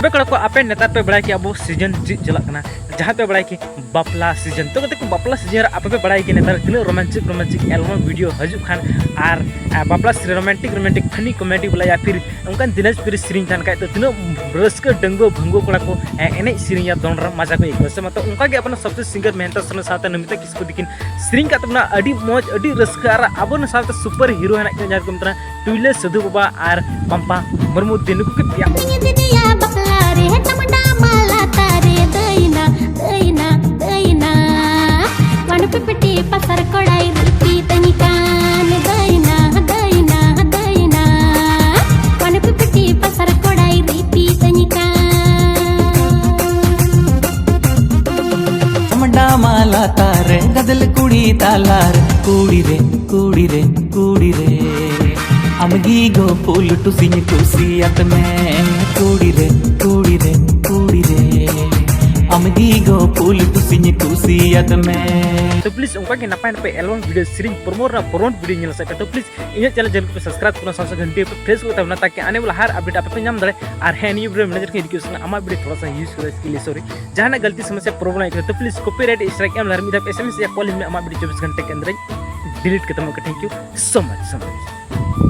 तबे कड़ा को आपे नेतार पे बड़ा कि अब सीजन चलक ना जहाँ पे बड़ा कि बापला सीजन तो कहते बापला सीजन आप पे बड़ा कि नेतार तीन रोमांटिक एल्बम वीडियो हजू खान और बापला रोमांटिक फनी कॉमेडी बोला या फिर उनका दिनेश फिर सीरीन थान का तो तीन रस्क डंगो भंगो कड़ा को एने सीरीन या दोनरा मजा को एक से मतलब उनका के अपना सबसे सिंगर मेहनता सोरेन साथ नमिता किसको दिकिन सीरीन का तबना अडी मौज अडी रस्क और अब साथ सुपर हीरो है ना को मतलब टुइला सदु बाबा और पंपा मुर्मू दिनकु के पिया इंज दिदिyak Bapla रे तमडा माला तारे दैना दैना दैना वन पिपटी पसर कोडाई रुपी तनिकान दैना दैना दैना वन पिपटी पसर कोडाई रुपी तनिकान तमडा माला तारे गदल कुड़ी तालार कुड़ी रे अमगीगो फूल टुसिंग टुसियत में कुड़ी रे अमगीगो फूल टुसिंग टुसियत में तो प्लीज उनका के नपाय नपाय album video series promote video nail सके तो प्लीज इन चैनल को सब्सक्राइब करना साथ घंटे पे प्रेस को तबना ताकि आने वाला हर अपडेट आप पे नाम दरे और है न्यू वीडियो मैनेजर के एजुकेशन आमा वीडियो थोड़ा सा यूज करो इसके लिए सॉरी जहां गलती समस्या प्रॉब्लम है तो प्लीज कॉपीराइट स्ट्राइक एम लर्मी एसएमएस या कॉल में आमा वीडियो 24 घंटे के अंदर डिलीट करता हूं। Thank you so much